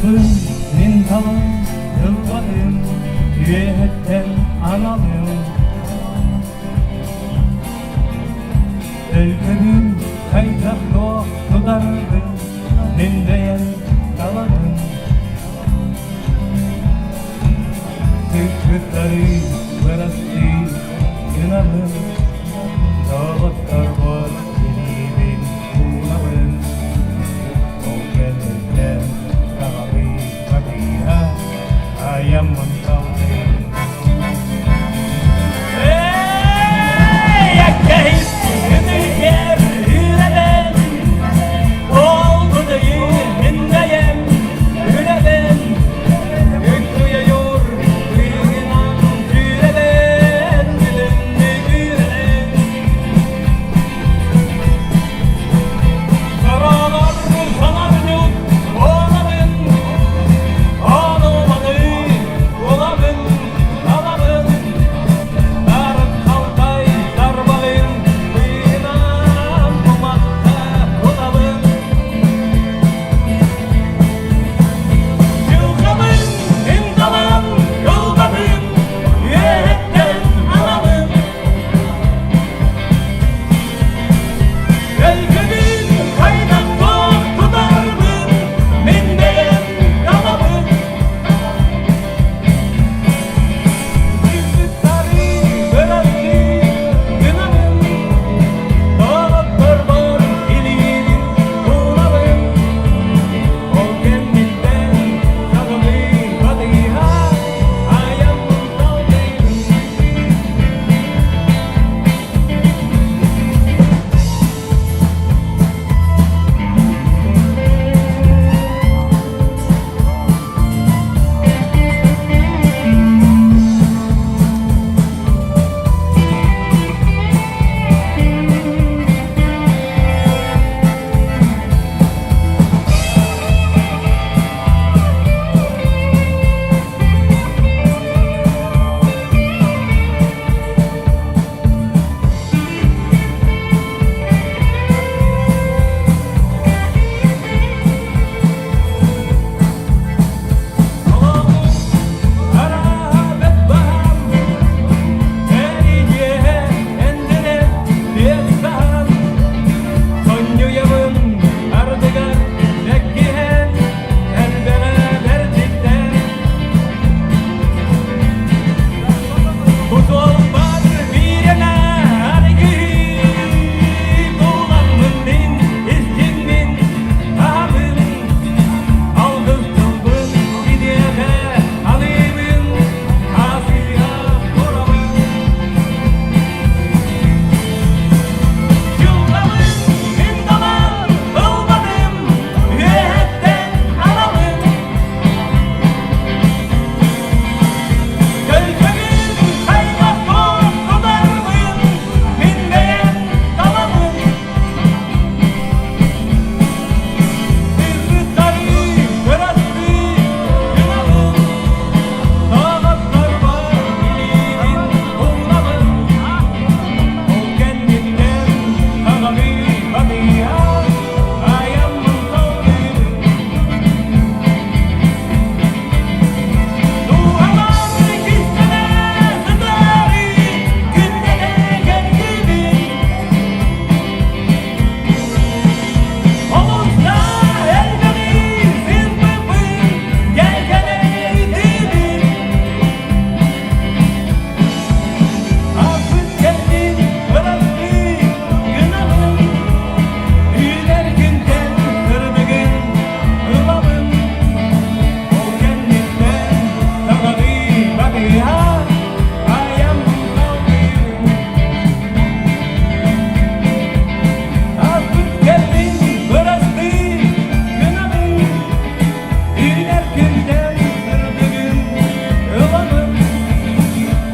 Yılgabın, mintalın, yılgabın, yüyetten analım. Elgabın, kaytaklı tutardım, nindeyen daladım. Sıkıtları bıraktı yınarım, dağlıklar var yenibin kulağım. O gelirken kahve bakıya ayamın kaldım. Yakkayıp yürüyer yüreden, oldu değil indeyem yüreden. Yüklüyor kıyınan yüreden, dilimli yüreden. Karalar sanardı oğlanın, ağlamadı oğlanın, ağlanın. Darık kalkay darbalın, kıyınan kumakta oğlanın. Yılgabın, imdalan, yılgabın, yürekten alalım. Elginin kaynak çok tutardım, mindeyen yalamın. Yüzükleri bıraktı günahım, dağlıklar var ilinin kulağım. O kendimden saklı kadıya ayağımın kaldım. Harabet baham, eriye endine diyettan. Sonyuyamın ardıgar lekkihen, elbere verdikten. Kutol var bir yana hargı, kullanmın din, istinmin, ahabın. Aldız kılbın, gidiyete alayımın, asıya koramın. Yılgabın, imdalan, ılmadım, yürekten alalım. Gölgemin kaymak çok tutardım, mindeyen dalamın. Sırrıtları bıraktı günahım, dağlıklar var ilinin kulağım. O kendinden sağlı kadıya ayağımın kaldım. Dualar kistene sızları, günde de geldim. Olursa elbeni sırpıpın, gelgeleydim. Affet geldin, bıraktı günahım. Yüler günden kırmızın ılamın. O kendinden sağlı kadıya ayağımın kaldım. Affet geldin, bıraktı günahım. Yüler günden kırmızın ılamın.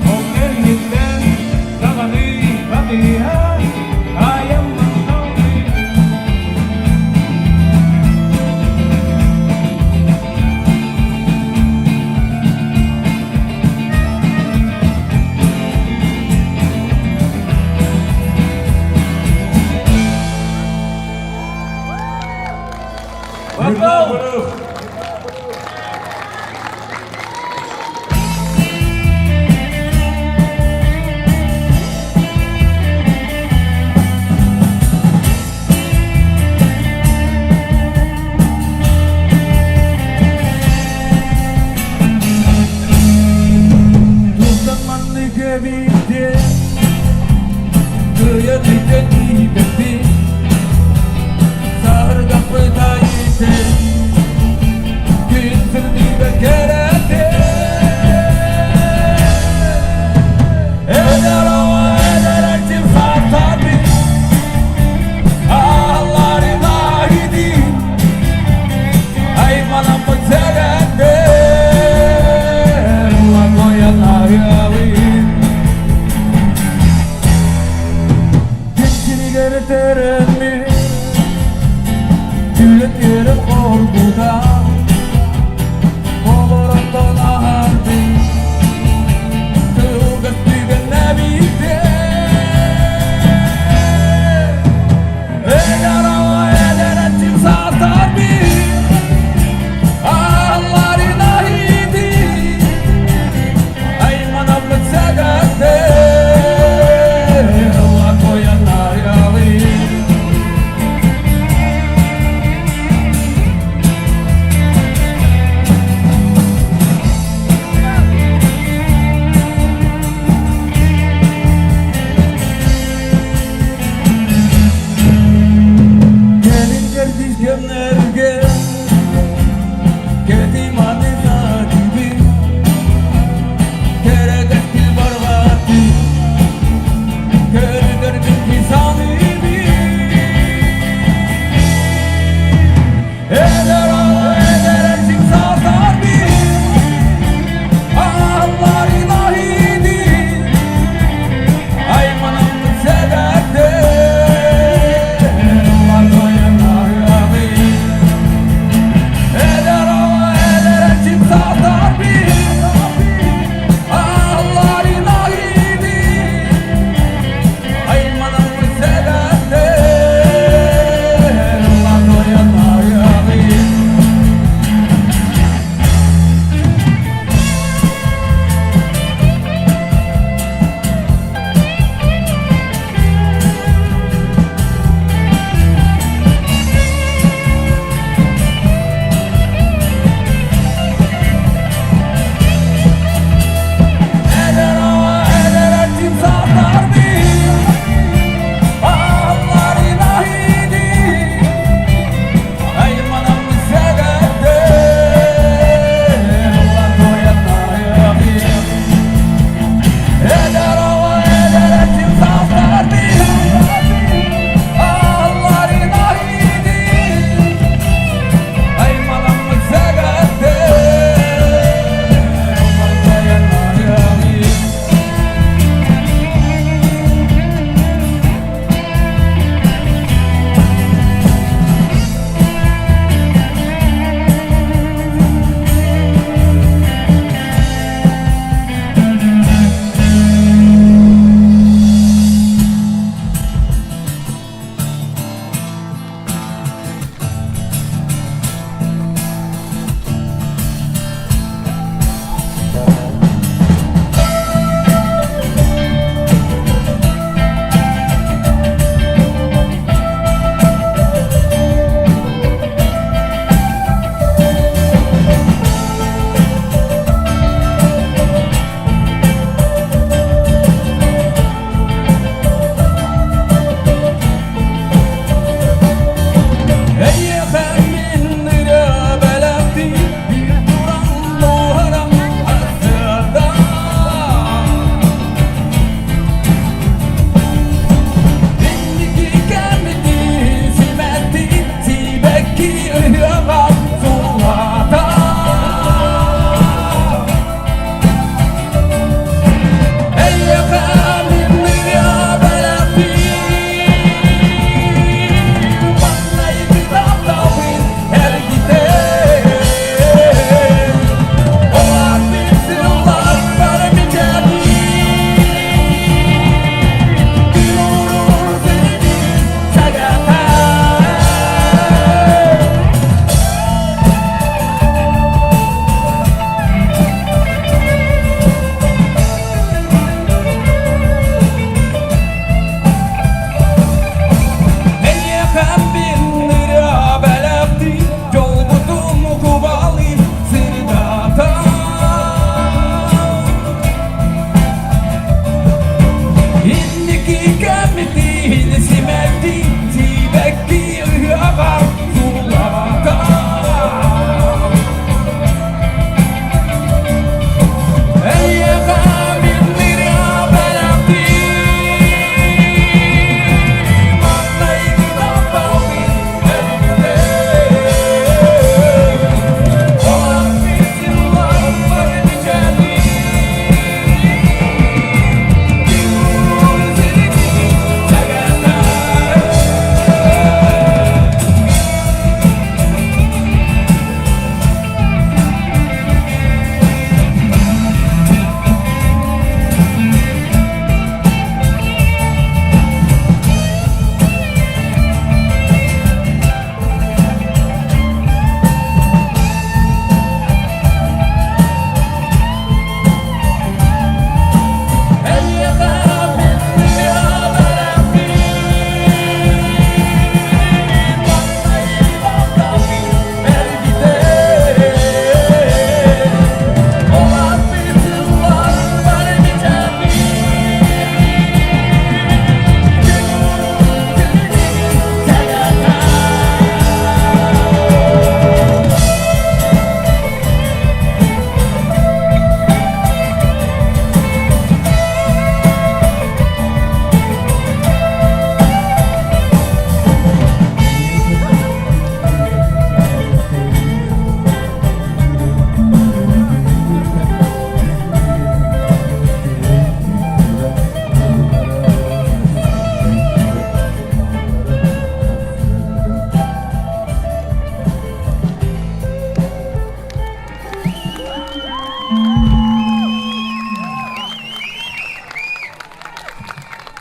O kendinden sağlı kadıya ayağımın kaldım. Bravo.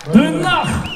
De nacht